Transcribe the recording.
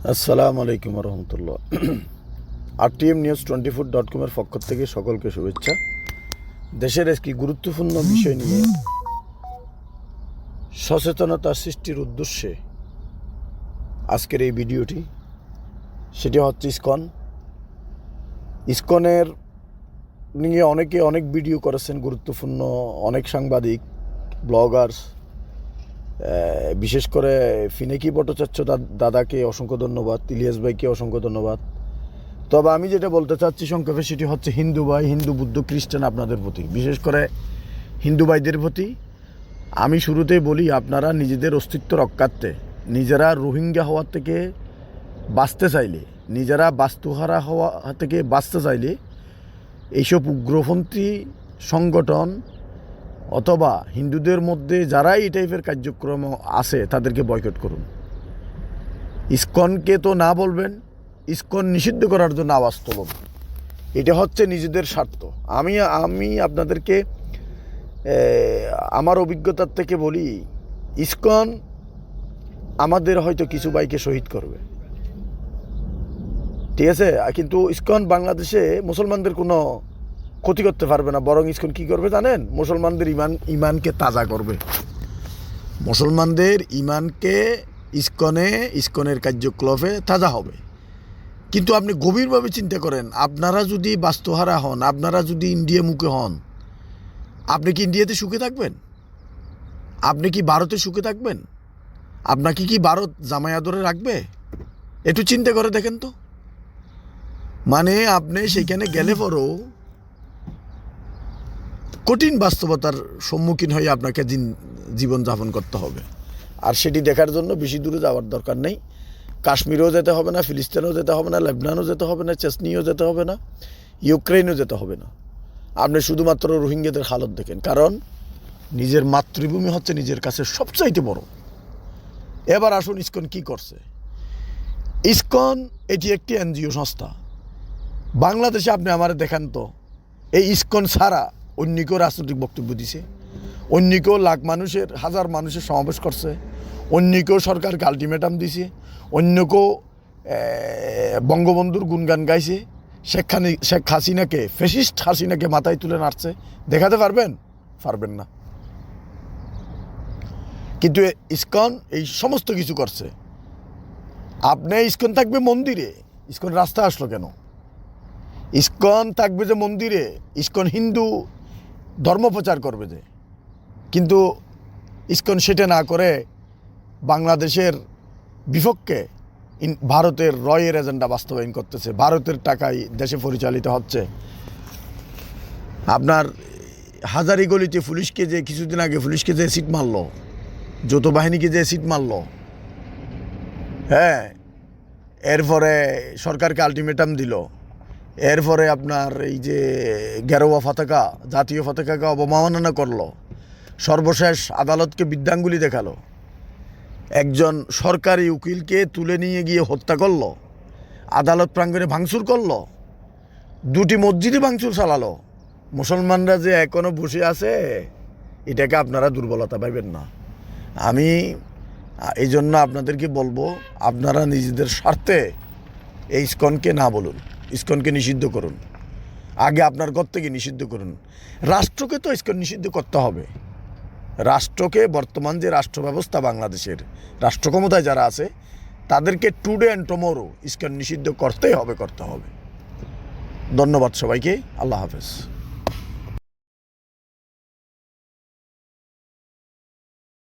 আসসালামু আলাইকুম রহমতুল্লাহ। RTM news 24.com-এর পক্ষ থেকে সকলকে শুভেচ্ছা। দেশের একটি গুরুত্বপূর্ণ বিষয় নিয়ে সচেতনতা সৃষ্টির উদ্দেশ্যে আজকের এই ভিডিওটি। সেটি হচ্ছে ইসকনের নিয়ে অনেকে অনেক ভিডিও করেছেন, গুরুত্বপূর্ণ অনেক সাংবাদিক, ব্লগার্স, বিশেষ করে ফিনেকি ভট্টাচার্য দাদাকে অসংখ্য ধন্যবাদ, ইলিয়াস ভাইকে অসংখ্য ধন্যবাদ। তবে আমি যেটা বলতে চাচ্ছি সংক্ষেপে, সেটি হচ্ছে হিন্দু ভাই, হিন্দু, বুদ্ধ, খ্রিস্টান আপনাদের প্রতি, বিশেষ করে হিন্দু ভাইদের প্রতি আমি শুরুতেই বলি, আপনারা নিজেদের অস্তিত্ব রক্ষার্থে, নিজেরা রোহিঙ্গা হওয়ার থেকে বাঁচতে চাইলে, নিজেরা বাস্তুহারা হওয়া থেকে বাঁচতে চাইলে এইসব উগ্রপন্থী সংগঠন অথবা হিন্দুদের মধ্যে যারা এই টাইপের কার্যক্রম আছে তাদেরকে বয়কট করুন। ইসকনকে তো না বলবেন, ইসকন নিষিদ্ধ করার জন্য আওয়াজ তুলুন। এটা হচ্ছে নিজেদের স্বার্থ। আমি আপনাদেরকে আমার অভিজ্ঞতার থেকে বলি, ইসকন আমাদের হয়তো কিছু ভাইকে শহীদ করবে, ঠিক আছে, কিন্তু ইসকন বাংলাদেশে মুসলমানদের কোনো ক্ষতি করতে পারবে না। বরং ইসকন কী করবে জানেন? মুসলমানদের ইমানকে তাজা করবে। মুসলমানদের ইমানকে ইসকনের কার্যকলাপে তাজা হবে। কিন্তু আপনি গভীরভাবে চিন্তা করেন, আপনারা যদি বাস্তুহারা হন, আপনারা যদি ইন্ডিয়া মুখে হন, আপনি কি ইন্ডিয়াতে সুখে থাকবেন? আপনি কি ভারতে সুখে থাকবেন? আপনাকে কি ভারত জামাই আদরে রাখবে? একটু চিন্তা করে দেখেন তো। মানে আপনি সেখানে গেলে পরও কঠিন বাস্তবতার সম্মুখীন হয়ে আপনাকে জীবনযাপন করতে হবে। আর সেটি দেখার জন্য বেশি দূরে যাওয়ার দরকার নেই। কাশ্মীরেও যেতে হবে না, ফিলিস্তিনেও যেতে হবে না, লেবনানও যেতে হবে না, চেচনিয়াও যেতে হবে না, ইউক্রেনও যেতে হবে না। আপনি শুধুমাত্র রোহিঙ্গাদের হালত দেখেন। কারণ নিজের মাতৃভূমি হচ্ছে নিজের কাছে সবচাইতে বড়। এবার আসুন, ইসকন কি করছে। ইসকন এটি একটি এনজিও সংস্থা। বাংলাদেশে আপনি আমার দেখান তো, এই ইসকন ছাড়া অন্য কেউ রাজনৈতিক বক্তব্য দিছে, অন্য কেউ লাখ মানুষের, হাজার মানুষের সমাবেশ করছে, অন্য কেউ সরকারকে আলটিমেটাম দিছে, অন্য কেউ বঙ্গবন্ধুর গুণগান গাইছে, শেখ হাসিনাকে, ফ্যাসিস্ট হাসিনাকে মাথায় তুলে নাড়ছে। দেখাতে পারবেন? পারবেন না। কিন্তু ইসকন এই সমস্ত কিছু করছে। আপনি ইসকন থাকবে মন্দিরে, ইসকন রাস্তা আসলো কেন? ইসকন থাকবে যে মন্দিরে, ইসকন হিন্দু ধর্ম প্রচার করবে যে, কিন্তু ইসকন সেটা না করে বাংলাদেশের বিপক্ষে ভারতের রয়ের এজেন্ডা বাস্তবায়ন করতেছে। ভারতের টাকায় দেশে পরিচালিত হচ্ছে। আপনার হাজারিগলিতে পুলিশকে যে কিছুদিন আগে পুলিশকে যে সিট মারলো, যৌথ বাহিনীকে যে সিট মারলো, হ্যাঁ, এরপরে সরকারকে আলটিমেটাম দিল, এরপরে আপনার এই যে গেরোয়া পতাকা, জাতীয় পতাকাকে অবমাননা করলো, সর্বশেষ আদালতকে বৃদ্ধাঙ্গুলি দেখালো, একজন সরকারি উকিলকে তুলে নিয়ে গিয়ে হত্যা করলো, আদালত প্রাঙ্গণে ভাঙচুর করলো, দুটি মসজিদে ভাঙচুর চালালো। মুসলমানরা যে এখনো বসে আছে, এটাকে আপনারা দুর্বলতা পাইবেন না। আমি এই জন্য আপনাদেরকে বলবো, আপনারা নিজেদের স্বার্থে এই ইসকনকে না বলুন, ইসকনকে নিষিদ্ধ করুন। আগে আপনার ঘর থেকে নিষিদ্ধ করুন। রাষ্ট্রকে তো ইসকন নিষিদ্ধ করতে হবে। রাষ্ট্রকে, বর্তমান যে রাষ্ট্র ব্যবস্থা বাংলাদেশের, রাষ্ট্র ক্ষমতায় যারা আছে, তাদেরকে টুডে অ্যান্ড টুমরো ইসকন নিষিদ্ধ করতে হবে। ধন্যবাদ সবাইকে। আল্লাহ হাফেজ।